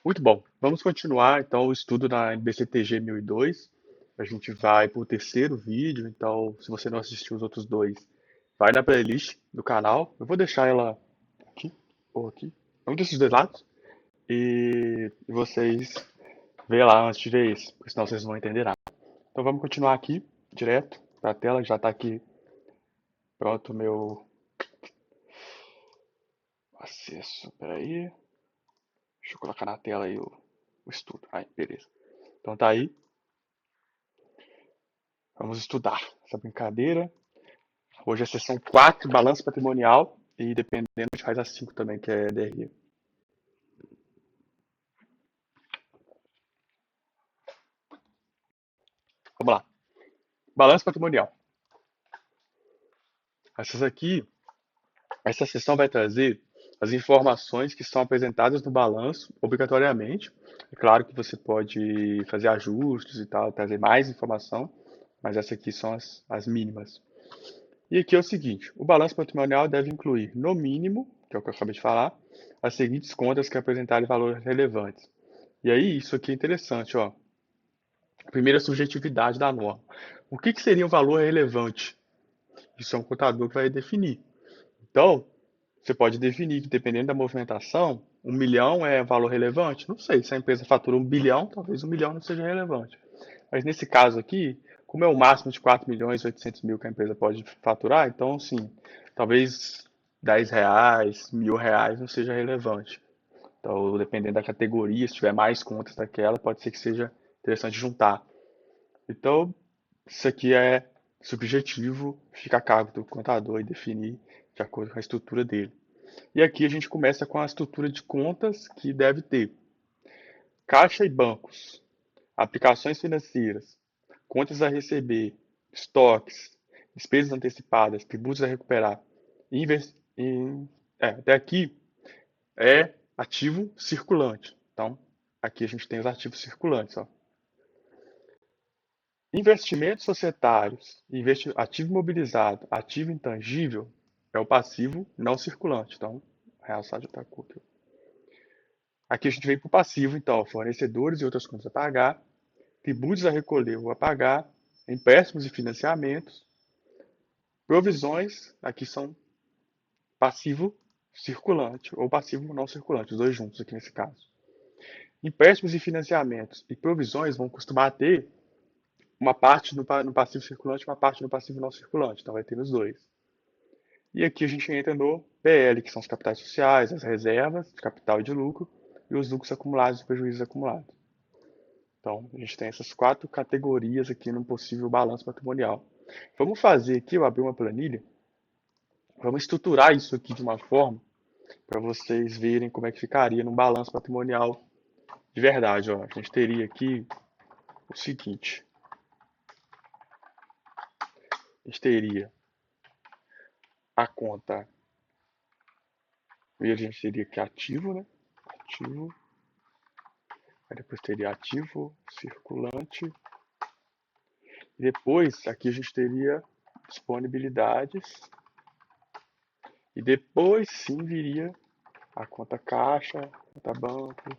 Muito bom. Vamos continuar então o estudo na NBCTG 1002. A gente vai para o terceiro vídeo, então se você não assistiu os outros dois, vai na playlist do canal. Eu vou deixar ela aqui ou aqui, um desses dois lados, e vocês vê lá antes de ver esse, porque senão vocês não vão entender nada. Então vamos continuar aqui, direto para a tela, já está aqui pronto o meu acesso. Peraí, deixa eu colocar na tela aí o estudo. Aí, beleza. Então tá aí, vamos estudar essa brincadeira. Hoje é a sessão 4, balanço patrimonial, e dependendo a gente faz a 5 também, que é DRE. Vamos lá. Balanço patrimonial. Essas aqui, essa sessão vai trazer as informações que são apresentadas no balanço, obrigatoriamente. É claro que você pode fazer ajustes e tal, trazer mais informação, mas essas aqui são as mínimas. E aqui é o seguinte, o balanço patrimonial deve incluir, no mínimo, que é o que eu acabei de falar, as seguintes contas que apresentarem valores relevantes. E aí, isso aqui é interessante, ó. Primeiro, a subjetividade da norma. O que seria um valor relevante? Isso é um contador que vai definir. Então, você pode definir que, dependendo da movimentação, 1 milhão é valor relevante? Não sei. Se a empresa fatura 1 bilhão, talvez 1 milhão não seja relevante. Mas nesse caso aqui, como é o máximo de 4 milhões e 800 mil que a empresa pode faturar, então, sim, talvez R$ 10, R$ 1.000 não seja relevante. Então, dependendo da categoria, se tiver mais contas daquela, pode ser que seja interessante juntar. Então, isso aqui é subjetivo, fica a cargo do contador e definir de acordo com a estrutura dele. E aqui a gente começa com a estrutura de contas que deve ter caixa e bancos, aplicações financeiras, contas a receber, estoques, despesas antecipadas, tributos a recuperar. Até aqui é ativo circulante. Então, aqui a gente tem os ativos circulantes. Ó. Investimentos societários, ativo imobilizado, ativo intangível é o passivo não circulante. Então, realçar de outra cor aqui. Aqui a gente vem para o passivo, então, fornecedores e outras contas a pagar, tributos a recolher ou a pagar, empréstimos e financiamentos, provisões, aqui são passivo circulante ou passivo não circulante, os dois juntos aqui nesse caso. Empréstimos e financiamentos e provisões vão costumar ter uma parte no passivo circulante e uma parte no passivo não circulante, então vai ter os dois. E aqui a gente entra no PL, que são os capitais sociais, as reservas de capital e de lucro, e os lucros acumulados e prejuízos acumulados. Então, a gente tem essas 4 categorias aqui no possível balanço patrimonial. Vamos fazer aqui, eu abri uma planilha, vamos estruturar isso aqui de uma forma para vocês verem como é que ficaria num balanço patrimonial de verdade. Ó. A gente teria aqui o seguinte, a gente teria a conta, e a gente teria aqui ativo, né? Ativo, aí depois teria ativo, circulante, e depois aqui a gente teria disponibilidades, e depois sim viria a conta caixa, conta banco.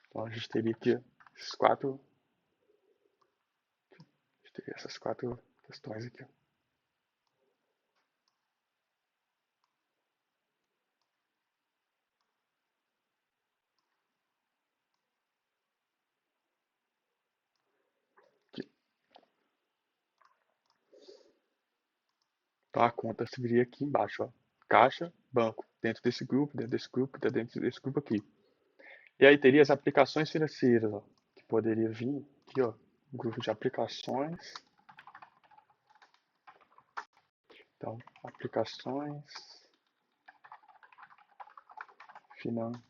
Então a gente teria aqui esses quatro, a gente teria essas 4 questões aqui. Aqui. Então a conta se viria aqui embaixo, ó. Caixa, banco, dentro desse grupo, dentro desse grupo, dentro desse grupo aqui. E aí teria as aplicações financeiras, ó, que poderia vir aqui, ó, um grupo de aplicações. Então, aplicações financeiras.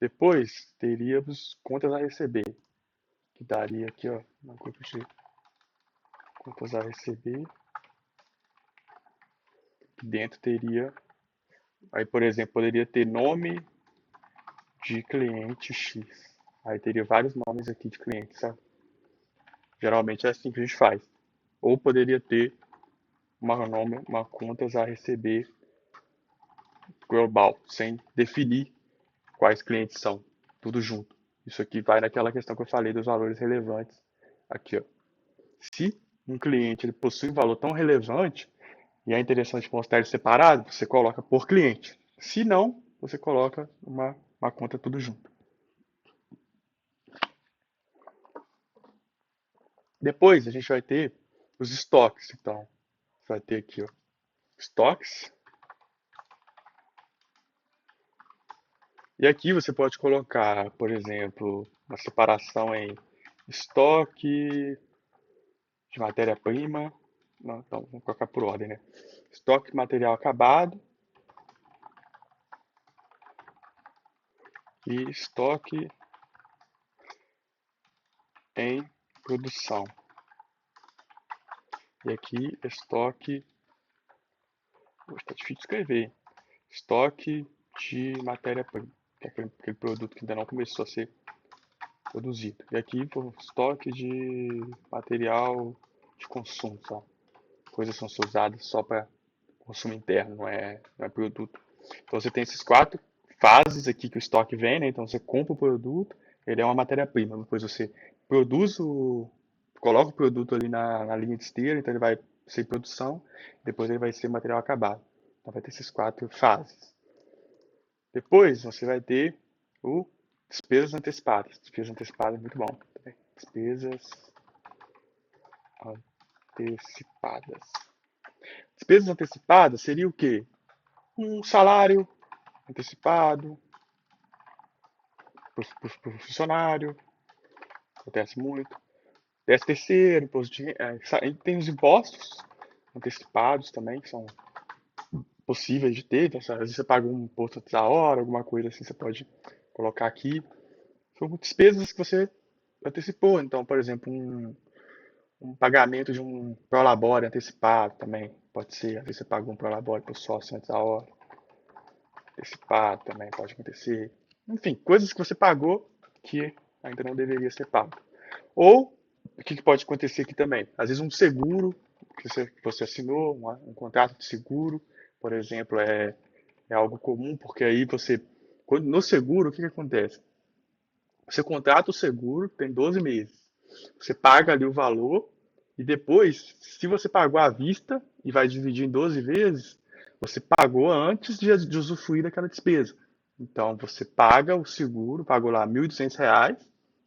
Depois teríamos contas a receber, que daria aqui, ó, um grupo de contas a receber. Dentro teria, aí por exemplo, poderia ter nome de cliente X. Aí teria vários nomes aqui de clientes, sabe? Geralmente é assim que a gente faz. Ou poderia ter uma contas a receber global, sem definir quais clientes são, tudo junto. Isso aqui vai naquela questão que eu falei dos valores relevantes. Aqui, ó. Se um cliente ele possui um valor tão relevante e é interessante mostrar ele separado, você coloca por cliente. Se não, você coloca uma conta tudo junto. Depois a gente vai ter os estoques. Então, você vai ter aqui, ó, estoques. E aqui você pode colocar, por exemplo, uma separação em estoque de matéria-prima. Não, então, vamos colocar por ordem, né? Estoque de material acabado e estoque em produção. E aqui, estoque. Está difícil de escrever. Estoque de matéria-prima, que é aquele produto que ainda não começou a ser produzido. E aqui, estoque de material de consumo, só. Coisas são usadas só para consumo interno, não é produto. Então você tem esses quatro fases aqui que o estoque vem, né? Então você compra o produto, ele é uma matéria-prima. Depois você produz coloca o produto ali na linha de esteira, então ele vai ser em produção, depois ele vai ser material acabado. Então vai ter essas quatro fases. Depois você vai ter o despesas antecipadas. Despesas antecipadas é muito bom. Despesas antecipadas. Despesas antecipadas seria o quê? Um salário antecipado para o funcionário, acontece muito. 13º, imposto de, tem os impostos antecipados também, que são possíveis de ter. Então, às vezes você paga um imposto antes da hora, alguma coisa assim, você pode colocar aqui. São despesas que você antecipou. Então, por exemplo, um pagamento de um prolabore antecipado também pode ser. Às vezes você paga um prolabore para o sócio antes da hora. Antecipado também pode acontecer. Enfim, coisas que você pagou que ainda não deveria ser pago. Ou, o que pode acontecer aqui também? Às vezes um seguro que você assinou, um contrato de seguro, por exemplo, é algo comum, porque aí você, no seguro, o que acontece? Você contrata o seguro, tem 12 meses. Você paga ali o valor e depois, se você pagou à vista e vai dividir em 12 vezes, você pagou antes de usufruir daquela despesa. Então, você paga o seguro, pagou lá R$ 1.200,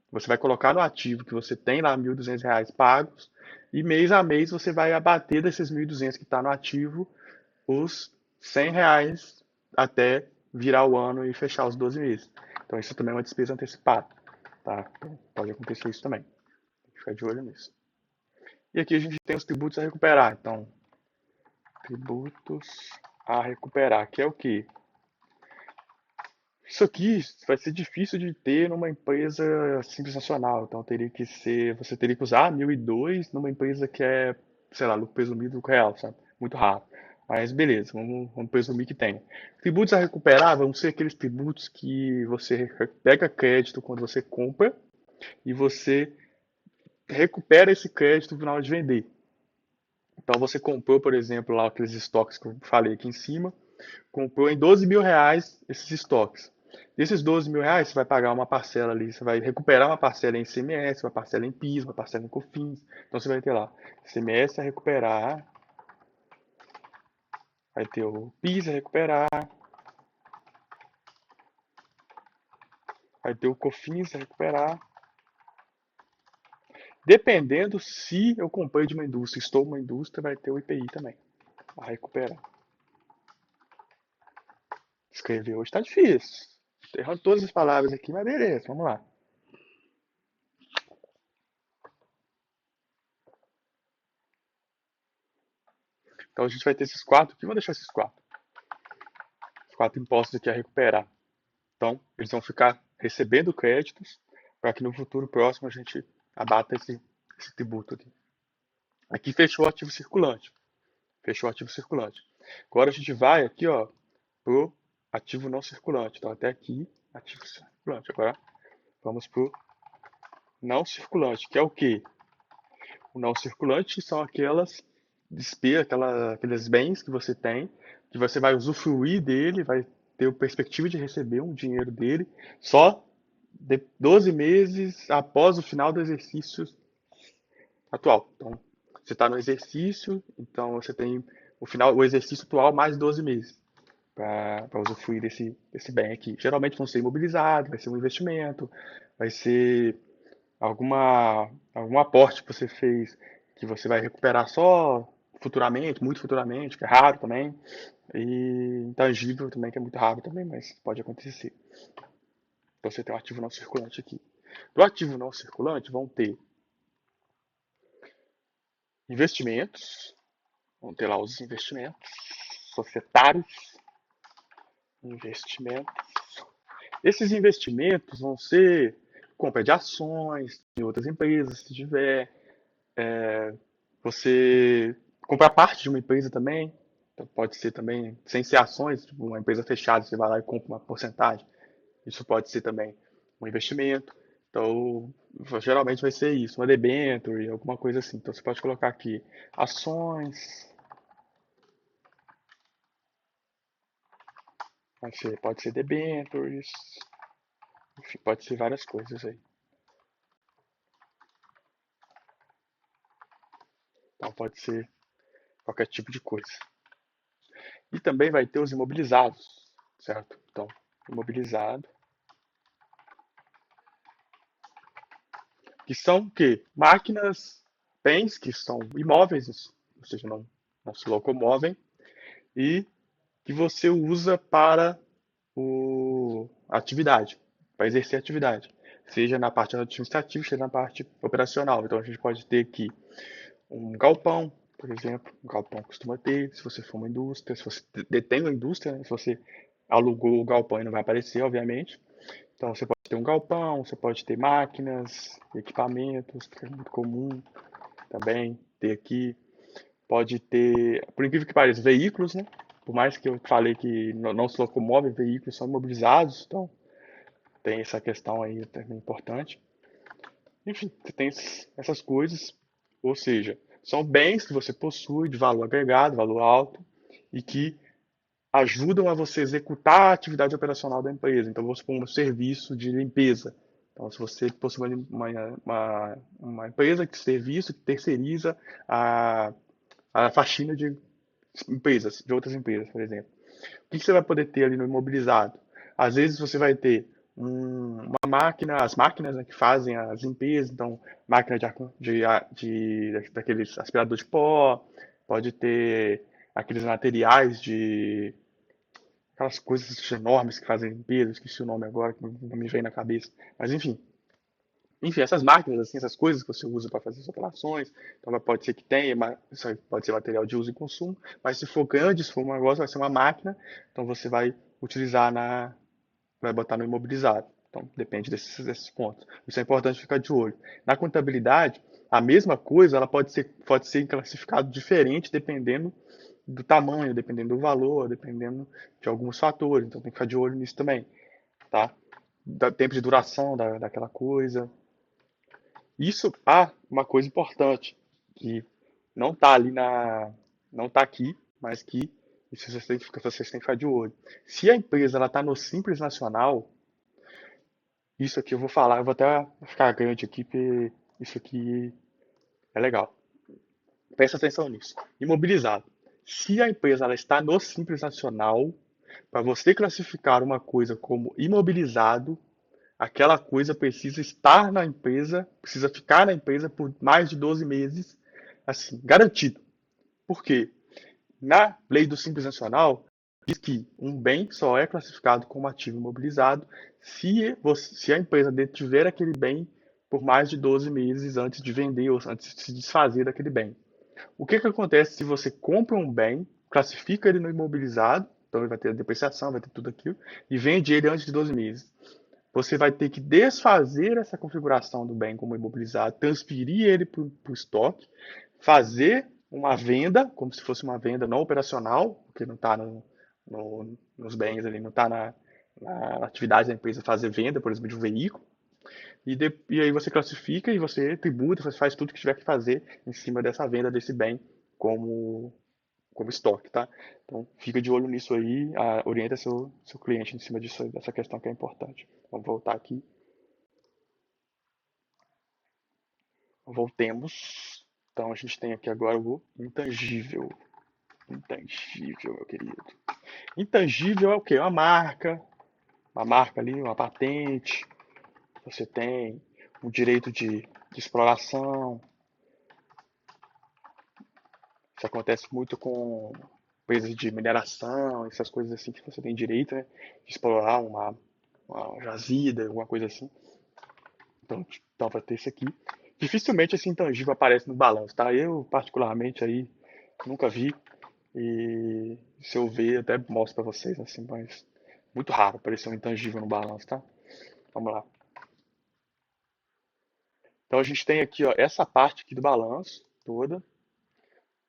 você vai colocar no ativo que você tem lá R$ 1.200 pagos, e mês a mês você vai abater desses 1.200 que está no ativo os R$ 100 até virar o ano e fechar os 12 meses. Então isso também é uma despesa antecipada, tá? Então, pode acontecer isso também. Tem que ficar de olho nisso. E aqui a gente tem os tributos a recuperar. Então, tributos a recuperar, que é o quê? Isso aqui vai ser difícil de ter numa empresa simples nacional. Então você teria que usar 1002 numa empresa que é, sei lá, lucro presumido, lucro real, sabe? Muito raro. Mas beleza, vamos presumir que tem. Tributos a recuperar vão ser aqueles tributos que você pega crédito quando você compra e você recupera esse crédito no final de vender. Então você comprou, por exemplo, lá aqueles estoques que eu falei aqui em cima, comprou em R$ 12.000 esses estoques. Desses R$ 12.000, você vai pagar uma parcela ali, você vai recuperar uma parcela em ICMS, uma parcela em PIS, uma parcela em COFINS. Então você vai ter lá ICMS a recuperar, vai ter o PIS a recuperar, vai ter o COFINS a recuperar. Dependendo se eu comprei de uma indústria, estou numa indústria, vai ter o IPI também a recuperar. Escrever hoje está difícil. Tô errando todas as palavras aqui, mas beleza, vamos lá. Então a gente vai ter esses quatro aqui, vou deixar esses quatro. Os quatro impostos aqui a recuperar. Então, eles vão ficar recebendo créditos para que no futuro próximo a gente abata esse tributo aqui. Aqui fechou o ativo circulante. Fechou o ativo circulante. Agora a gente vai aqui, ó, pro ativo não circulante. Então até aqui, ativo circulante. Agora vamos pro não circulante, que é o quê? O não circulante são aquelas despesa, aqueles bens que você tem, que você vai usufruir dele, vai ter a perspectiva de receber um dinheiro dele, só 12 meses após o final do exercício atual. Então, você está no exercício, então você tem o exercício atual mais 12 meses para usufruir desse bem aqui. Geralmente vão ser imobilizados, vai ser um investimento, vai ser algum aporte que você fez que você vai recuperar só futuramente, muito futuramente, que é raro também, e intangível também, que é muito raro também, mas pode acontecer. Então você tem um ativo não circulante aqui. Do ativo não circulante vão ter investimentos, vão ter lá os investimentos societários, investimentos. Esses investimentos vão ser compra de ações de outras empresas, se tiver, você comprar parte de uma empresa também, então pode ser também, sem ser ações, tipo uma empresa fechada, você vai lá e compra uma porcentagem. Isso pode ser também um investimento. Então, geralmente vai ser isso, uma debenture, alguma coisa assim. Então você pode colocar aqui ações, pode ser debentures, enfim, pode ser várias coisas aí. Então pode ser qualquer tipo de coisa. E também vai ter os imobilizados, certo? Então, imobilizado, que são o quê? Máquinas, bens que são imóveis, ou seja, não se locomovem, e que você usa para a atividade, para exercer a atividade, seja na parte administrativa, seja na parte operacional. Então a gente pode ter aqui um galpão, por exemplo, um galpão costuma ter, se você for uma indústria, se você detém uma indústria, né? Se você alugou o galpão e não vai aparecer, obviamente. Então você pode ter um galpão, você pode ter máquinas, equipamentos, que é muito comum também ter aqui. Pode ter, por incrível que pareça, veículos, né? Por mais que eu falei que não se locomovem, veículos são imobilizados, então tem essa questão aí também importante. Enfim, você tem essas coisas, ou seja, são bens que você possui de valor agregado, valor alto, e que ajudam a você executar a atividade operacional da empresa. Então, vamos supor um serviço de limpeza. Então, se você possui uma empresa de serviço que terceiriza a faxina de empresas, de outras empresas, por exemplo. O que você vai poder ter ali no imobilizado? Às vezes você vai ter uma máquina, as máquinas, né, que fazem as limpezas, então máquina daqueles aspirador de pó, pode ter aqueles materiais de aquelas coisas enormes que fazem limpeza, esqueci o nome agora, que não me vem na cabeça. Mas enfim, essas máquinas, assim, essas coisas que você usa para fazer as operações, então pode ser que tenha, isso aí pode ser material de uso e consumo, mas se for grande, se for um negócio, vai ser uma máquina, então você vai utilizar vai botar no imobilizado. Então depende desses pontos. Isso é importante ficar de olho. Na contabilidade, a mesma coisa, ela pode ser classificado diferente dependendo do tamanho, dependendo do valor, dependendo de alguns fatores. Então tem que ficar de olho nisso também, tá? Tempo de duração daquela coisa. Isso, uma coisa importante, que não está ali não está aqui, mas que isso vocês têm que ficar de olho. Se a empresa ela está no Simples Nacional, isso aqui eu vou falar, eu vou até ficar grande aqui, porque isso aqui é legal. Presta atenção nisso. Imobilizado. Se a empresa ela está no Simples Nacional, para você classificar uma coisa como imobilizado, aquela coisa precisa estar na empresa, precisa ficar na empresa por mais de 12 meses, assim, garantido. Por quê? Na lei do Simples Nacional, diz que um bem só é classificado como ativo imobilizado se a empresa detiver aquele bem por mais de 12 meses antes de vender ou antes de se desfazer daquele bem. O que que acontece se você compra um bem, classifica ele no imobilizado, então ele vai ter a depreciação, vai ter tudo aquilo, e vende ele antes de 12 meses? Você vai ter que desfazer essa configuração do bem como imobilizado, transferir ele para o estoque, fazer uma venda, como se fosse uma venda não operacional, porque não está nos bens ali, não está na atividade da empresa fazer venda, por exemplo, de um veículo, e aí você classifica e você tributa, você faz tudo que tiver que fazer em cima dessa venda desse bem como, como estoque, tá? Então, fica de olho nisso aí, orienta seu cliente em cima disso, dessa questão que é importante. Vamos voltar aqui. Voltemos. Então, a gente tem aqui agora o intangível. Intangível, meu querido. Intangível é o quê? Uma marca ali, uma patente. Você tem um direito de exploração. Isso acontece muito com coisas de mineração, essas coisas assim que você tem direito, né? De explorar uma jazida, alguma coisa assim. Então vai ter isso aqui. Dificilmente esse intangível aparece no balanço, tá? Eu, particularmente, aí nunca vi. E se eu ver, até mostro pra vocês, assim, mas muito raro aparecer um intangível no balanço, tá? Vamos lá. Então a gente tem aqui, ó, essa parte aqui do balanço toda,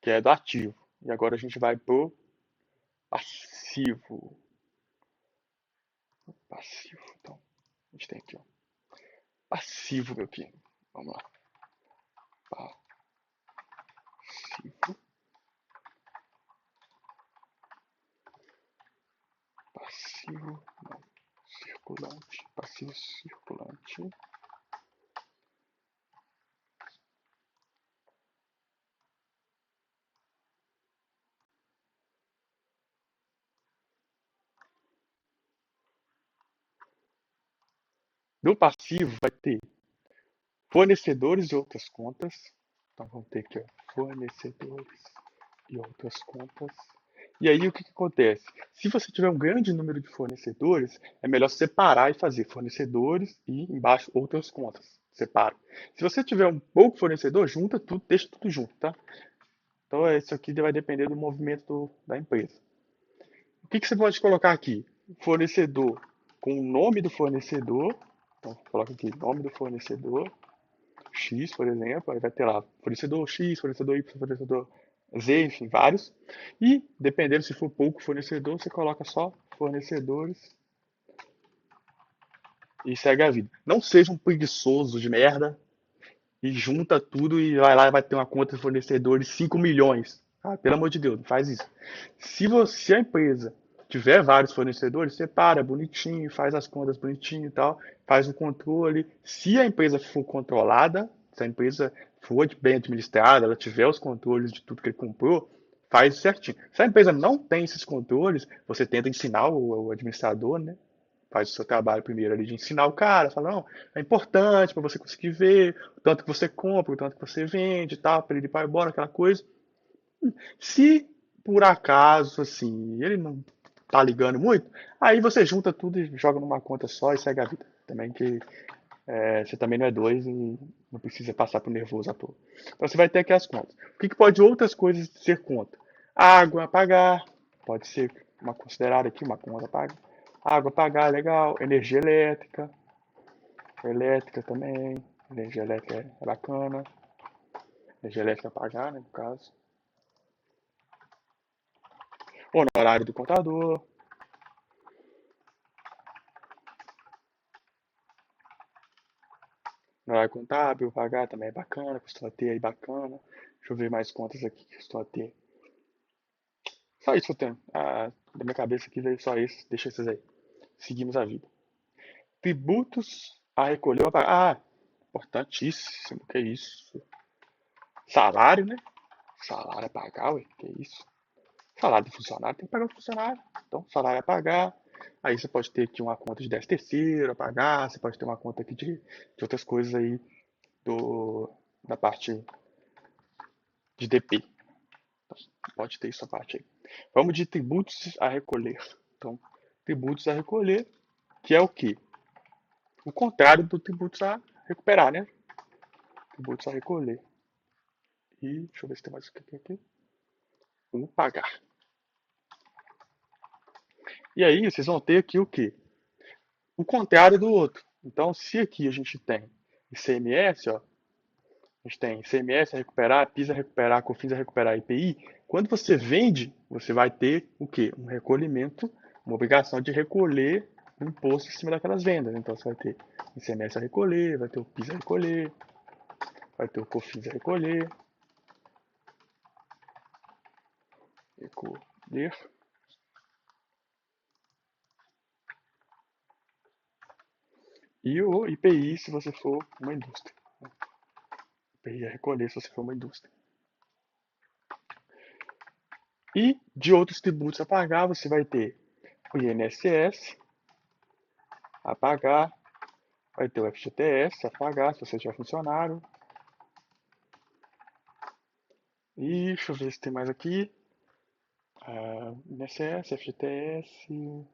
que é do ativo. E agora a gente vai pro passivo. Passivo, então. A gente tem aqui, ó. Passivo, meu querido. Vamos lá. Passivo. Passivo. Não. Circulante. Passivo circulante. No passivo vai ter fornecedores e outras contas. Então vamos ter aqui, ó, fornecedores e outras contas. E aí o que acontece? Se você tiver um grande número de fornecedores, é melhor separar e fazer fornecedores e embaixo outras contas. Separa. Se você tiver um pouco fornecedor, junta tudo, deixa tudo junto, tá? Então isso aqui vai depender do movimento da empresa. O que você pode colocar aqui? Fornecedor com o nome do fornecedor. Então coloca aqui nome do fornecedor. X, por exemplo, aí vai ter lá fornecedor X, fornecedor Y, fornecedor Z, enfim, vários. E, dependendo se for pouco fornecedor, você coloca só fornecedores e segue a vida. Não seja um preguiçoso de merda e junta tudo e vai lá e vai ter uma conta de fornecedores 5 milhões. Ah, pelo amor de Deus, não faz isso. Se a empresa tiver vários fornecedores, separa bonitinho, faz as contas bonitinho e tal, faz o controle. Se a empresa for controlada, se a empresa for bem administrada, ela tiver os controles de tudo que ele comprou, faz certinho. Se a empresa não tem esses controles, você tenta ensinar o administrador, né? Faz o seu trabalho primeiro ali de ensinar o cara, fala, não, é importante para você conseguir ver o tanto que você compra, o tanto que você vende e tal, para ele ir para embora, aquela coisa. Se por acaso, assim, ele não tá ligando muito, aí você junta tudo e joga numa conta só e segue a vida. Também que você também não é dois e não precisa passar por nervoso à toa. Então você vai ter aqui as contas. O que pode outras coisas ser conta? Água, pagar, pode ser uma considerada aqui, uma conta paga. Água, pagar, legal. Energia elétrica, elétrica também. Energia elétrica é bacana. Energia elétrica pagar, né, no caso. Honorário do contador. Honorário contábil, pagar também é bacana. Costuma ter aí bacana. Deixa eu ver mais contas aqui que costuma ter. Só isso que eu tenho. Da minha cabeça aqui veio só isso. Deixa esses aí. Seguimos a vida. Tributos a recolher ou a pagar. Ah, importantíssimo. Que isso? Salário, né? Salário a pagar, ué. Que isso? Salário do funcionário tem que pagar o funcionário. Então, salário a pagar. Aí você pode ter aqui uma conta de 10º a pagar. Você pode ter uma conta aqui de outras coisas aí da parte de DP. Então, pode ter isso a parte aí. Vamos de tributos a recolher. Então, tributos a recolher, que é o quê? O contrário do tributos a recuperar, né? Tributos a recolher. E deixa eu ver se tem mais o que aqui. O pagar. E aí vocês vão ter aqui o quê? O contrário do outro. Então, se aqui a gente tem ICMS, ó, a gente tem ICMS a recuperar, PIS a recuperar, COFINS a recuperar, IPI. Quando você vende, você vai ter o quê? Um recolhimento, uma obrigação de recolher o imposto em cima daquelas vendas. Então você vai ter ICMS a recolher, vai ter o PIS a recolher, vai ter o COFINS a recolher. recolher. E o IPI se você for uma indústria. IPI é recolher se você for uma indústria. E de outros tributos a pagar, você vai ter o INSS a pagar, vai ter o FGTS a pagar se você tiver funcionário. E deixa eu ver se tem mais aqui. INSS, FGTS,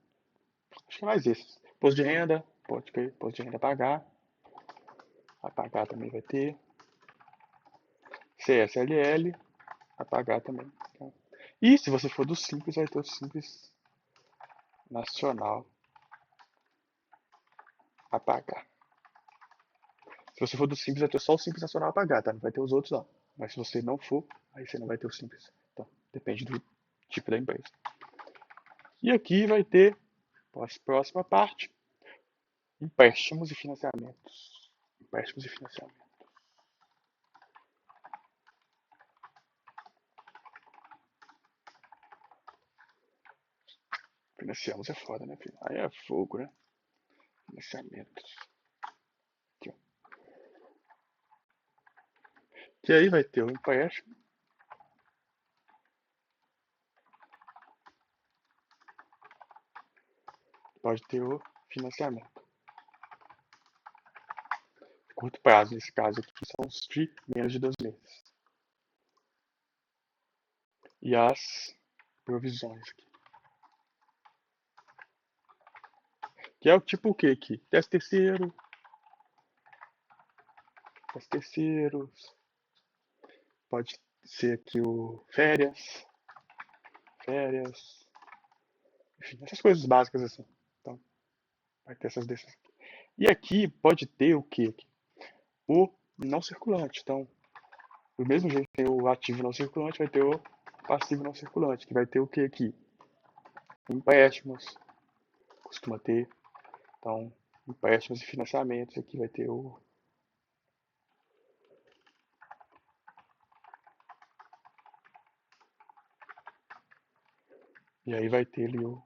acho que é mais esses. Imposto de renda, pode ter imposto de renda a pagar também vai ter. CSLL, a pagar também. Tá? E se você for do Simples, vai ter o Simples Nacional a pagar. Se você for do Simples, vai ter só o Simples Nacional a pagar, tá? Não vai ter os outros não. Mas se você não for, aí você não vai ter o Simples. Então, depende do tipo da empresa. E aqui vai ter, próxima parte, empréstimos e financiamentos. Empréstimos e financiamentos. Financiamos é foda, né, filho? Aí é fogo, né? Financiamentos. Aqui, ó. Que aí vai ter o empréstimo. Pode ter o financiamento. Curto prazo, nesse caso aqui, são os de menos de 2 meses. E as provisões aqui. Que é o tipo o que aqui? 13º, 13º, pode ser aqui o férias, enfim, essas coisas básicas assim. Então, vai ter essas desses aqui. E aqui pode ter o que aqui? O não circulante. Então, do mesmo jeito que tem o ativo não circulante, vai ter o passivo não circulante, que vai ter o que aqui? Empréstimos, costuma ter. Então, empréstimos e financiamentos, aqui vai ter o. E aí vai ter ali o.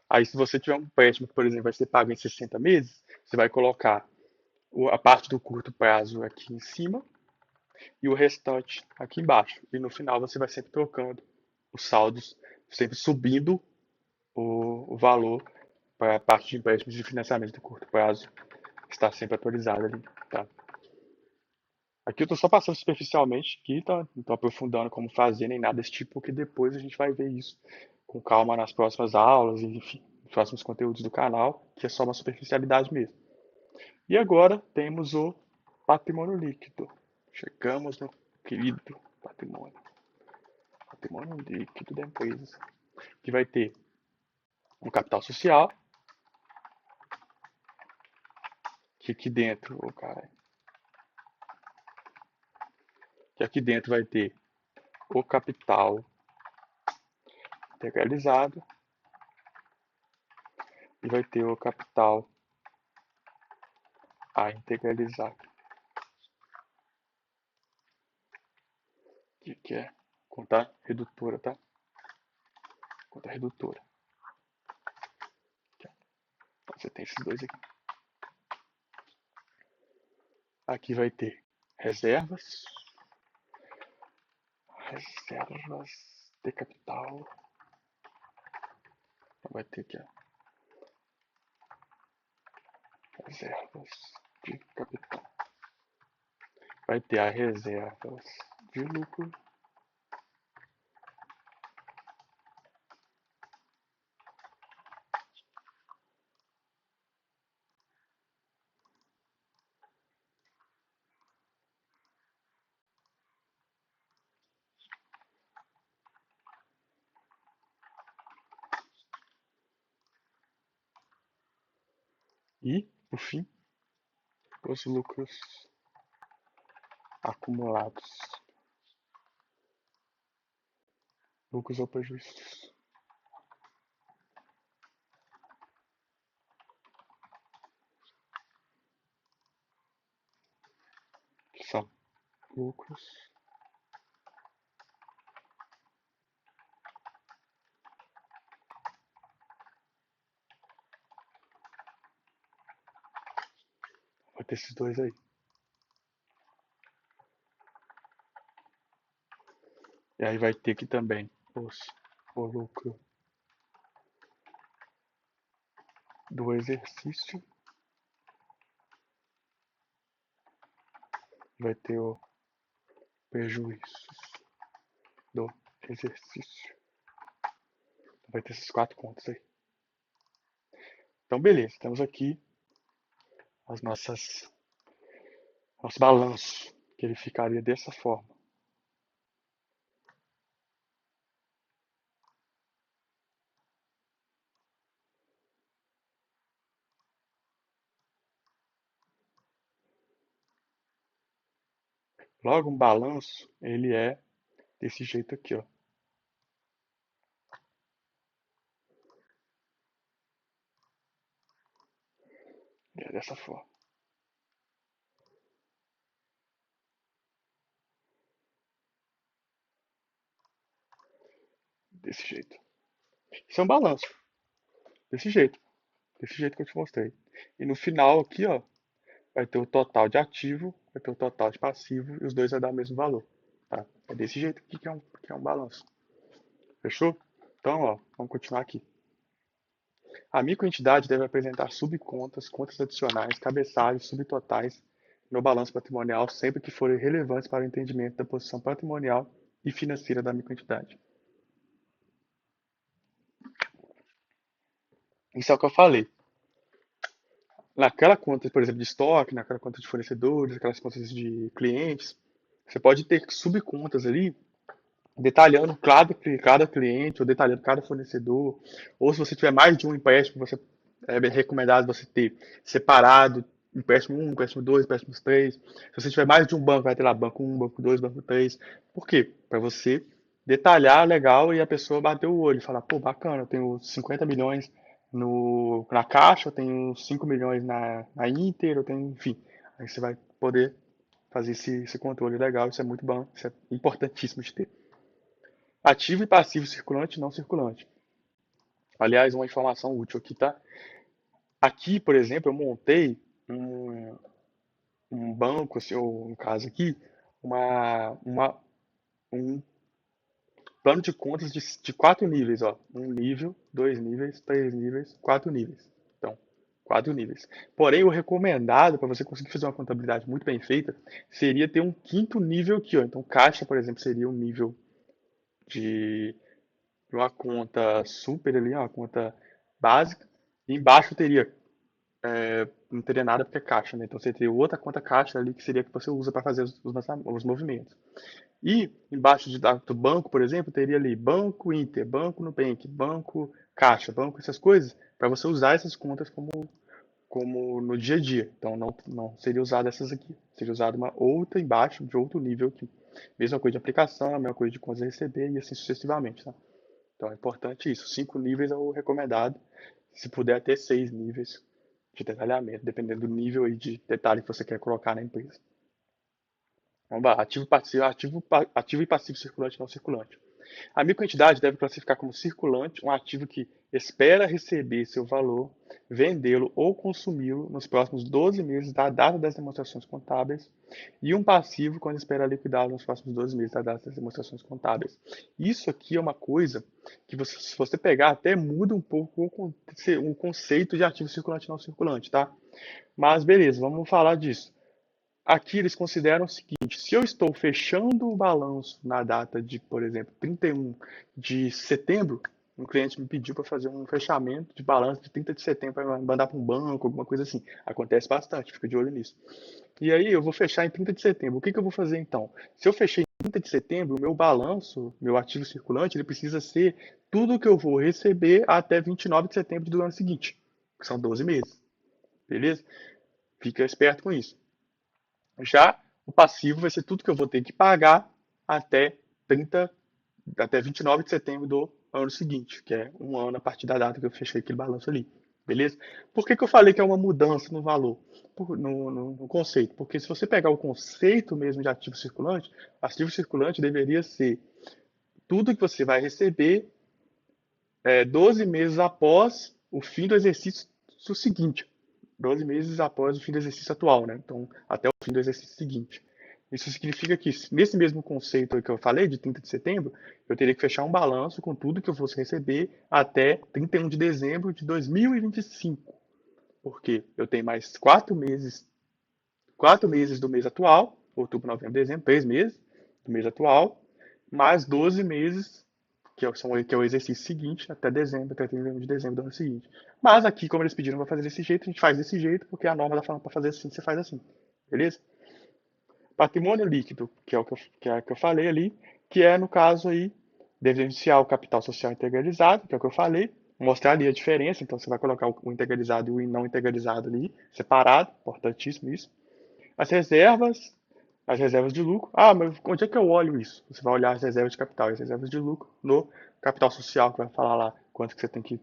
Aí, se você tiver um empréstimo que, por exemplo, vai ser pago em 60 meses, você vai colocar a parte do curto prazo aqui em cima e o restante aqui embaixo. E no final você vai sempre trocando os saldos, sempre subindo o valor para a parte de empréstimos de financiamento de curto prazo estar sempre atualizada ali, tá? Aqui eu estou só passando superficialmente aqui, tá? Não estou aprofundando como fazer nem nada desse tipo, porque depois a gente vai ver isso com calma nas próximas aulas, enfim, nos próximos conteúdos do canal, que é só uma superficialidade mesmo. E agora temos o patrimônio líquido. Chegamos no querido patrimônio. Patrimônio líquido da empresa. Que vai ter um capital social, que aqui dentro, que aqui dentro vai ter o capital integralizado e vai ter o capital a integralizar, que é conta redutora, tá? Conta redutora. Aqui, então, você tem esses dois aqui. Aqui vai ter reservas, reservas de capital. Então vai ter aqui, ó, reservas de capital. Vai ter as reservas de lucro. E, por fim, os lucros acumulados. Lucros ou prejuízos. lucros. Vai ter esses dois aí. E aí vai ter aqui também o lucro do exercício. Vai ter o prejuízos do exercício. Vai ter esses quatro contas aí. Então, beleza. Temos aqui as nosso balanço, que ele ficaria dessa forma. Logo, um balanço, ele é desse jeito aqui, ó. Ele é dessa forma. Desse jeito. Isso é um balanço. Desse jeito. Desse jeito que eu te mostrei. E no final aqui, ó, vai ter o total de ativo, vai ter o total de passivo e os dois vai dar o mesmo valor. Tá? É desse jeito aqui que é um balanço. Fechou? Então, ó, vamos continuar aqui. A microentidade deve apresentar subcontas, contas adicionais, cabeçalhos, subtotais no balanço patrimonial sempre que forem relevantes para o entendimento da posição patrimonial e financeira da microentidade. Isso é o que eu falei. Naquela conta, por exemplo, de estoque, naquela conta de fornecedores, aquelas contas de clientes, você pode ter subcontas ali detalhando cada cliente ou detalhando cada fornecedor. Ou se você tiver mais de um empréstimo, é recomendado você ter separado empréstimo um, empréstimo 2, empréstimo 3. Se você tiver mais de um banco, vai ter lá banco um, banco 2, banco 3. Por quê? Para você detalhar legal e a pessoa bater o olho e falar, pô, bacana, eu tenho 50 milhões na Caixa, eu tenho 5 milhões na Inter, eu tenho, enfim. Aí você vai poder fazer esse controle legal, isso é muito bom, isso é importantíssimo de ter. Ativo e passivo circulante e não circulante. Aliás, uma informação útil aqui, tá? Aqui, por exemplo, eu montei um, um banco, assim, ou no caso aqui, um plano de contas de quatro níveis, ó. Um nível, dois níveis, três níveis, quatro níveis. Então, quatro níveis. Porém, o recomendado para você conseguir fazer uma contabilidade muito bem feita seria ter um quinto nível aqui, ó. Então, caixa, por exemplo, seria um nível de uma conta super ali, uma conta básica. E embaixo teria, não teria nada porque é caixa, né? Então você teria outra conta caixa ali que seria que você usa para fazer os movimentos. E embaixo do banco, por exemplo, teria ali Banco Inter, Banco Nubank, Banco Caixa, Banco essas coisas, para você usar essas contas como no dia a dia. Então não seria usado essas aqui. Seria usado uma outra embaixo de outro nível aqui. Mesma coisa de aplicação, mesma coisa de contas a receber e assim sucessivamente, tá? Então é importante isso. Cinco níveis é o recomendado. Se puder ter seis níveis de detalhamento, dependendo do nível aí de detalhe que você quer colocar na empresa. Vamos lá. Ativo e passivo circulante e não circulante. A microentidade deve classificar como circulante um ativo que espera receber seu valor, vendê-lo ou consumi-lo nos próximos 12 meses da data das demonstrações contábeis, e um passivo quando espera liquidá-lo nos próximos 12 meses da data das demonstrações contábeis. Isso aqui é uma coisa que se você pegar até muda um pouco o conceito de ativo circulante e não circulante, tá? Mas beleza, vamos falar disso. Aqui eles consideram o seguinte: se eu estou fechando o balanço na data de, por exemplo, 31 de setembro, um cliente me pediu para fazer um fechamento de balanço de 30 de setembro para mandar para um banco, alguma coisa assim. Acontece bastante, fica de olho nisso. E aí eu vou fechar em 30 de setembro. O que que eu vou fazer então? Se eu fechei em 30 de setembro, o meu balanço, meu ativo circulante, ele precisa ser tudo que eu vou receber até 29 de setembro do ano seguinte, que são 12 meses. Beleza? Fica esperto com isso. Já o passivo vai ser tudo que eu vou ter que pagar até 30, até 29 de setembro do ano seguinte, que é um ano a partir da data que eu fechei aquele balanço ali. Beleza? Por que que eu falei que é uma mudança no valor? No conceito? Porque se você pegar o conceito mesmo de ativo circulante, ativo circulante deveria ser tudo que você vai receber 12 meses após o fim do exercício seguinte. 12 meses após o fim do exercício atual, né? Então, até o fim do exercício seguinte. Isso significa que, nesse mesmo conceito que eu falei, de 30 de setembro, eu teria que fechar um balanço com tudo que eu fosse receber até 31 de dezembro de 2025. Porque eu tenho mais 4 meses do mês atual, outubro, novembro, dezembro, 3 meses do mês atual, mais 12 meses, que é o exercício seguinte, até dezembro, até 31 de dezembro do ano seguinte. Mas aqui, como eles pediram para fazer desse jeito, a gente faz desse jeito, porque a norma está falando para fazer assim, você faz assim. Beleza? Patrimônio líquido, que é o que eu falei ali, que é, no caso aí, deve iniciar o capital social integralizado, que é o que eu falei, mostrar ali a diferença, então você vai colocar o integralizado e o não integralizado ali, separado, importantíssimo isso. As reservas, as reservas de lucro. Ah, mas onde é que eu olho isso? Você vai olhar as reservas de capital e as reservas de lucro no capital social, que vai falar lá quanto que você tem que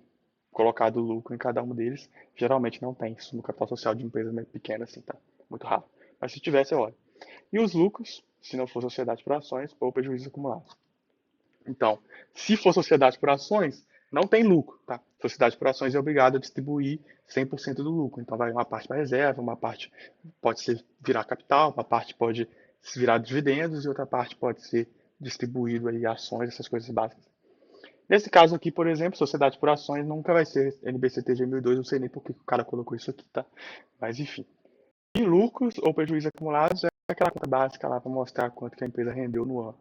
colocar do lucro em cada um deles. Geralmente não tem isso no capital social de empresa pequena assim, tá? Muito raro. Mas se tivesse, eu olho. E os lucros, se não for sociedade por ações ou prejuízos acumulados. Então, se for sociedade por ações, não tem lucro, tá? Sociedade por ações é obrigada a distribuir 100% do lucro. Então, vai uma parte para reserva, uma parte pode ser virar capital, uma parte pode se virar dividendos e outra parte pode ser distribuído aí ações, essas coisas básicas. Nesse caso aqui, por exemplo, sociedade por ações nunca vai ser NBCTG 1002, não sei nem por que o cara colocou isso aqui, tá? Mas enfim. E lucros ou prejuízos acumulados é aquela conta básica lá para mostrar quanto que a empresa rendeu no ano.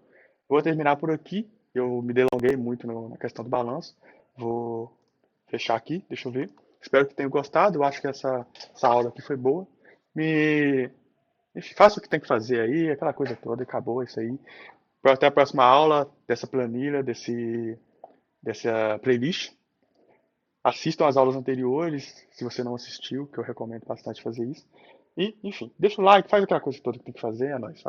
Vou terminar por aqui. Eu me delonguei muito na questão do balanço. Vou fechar aqui, deixa eu ver. Espero que tenham gostado. Eu acho que essa aula aqui foi boa. Me Enfim, faça o que tem que fazer aí, aquela coisa toda, acabou isso aí. Até a próxima aula dessa planilha, dessa playlist. Assistam as aulas anteriores, se você não assistiu, que eu recomendo bastante fazer isso. E, enfim, deixa o like, faz aquela coisa toda que tem que fazer, é nóis.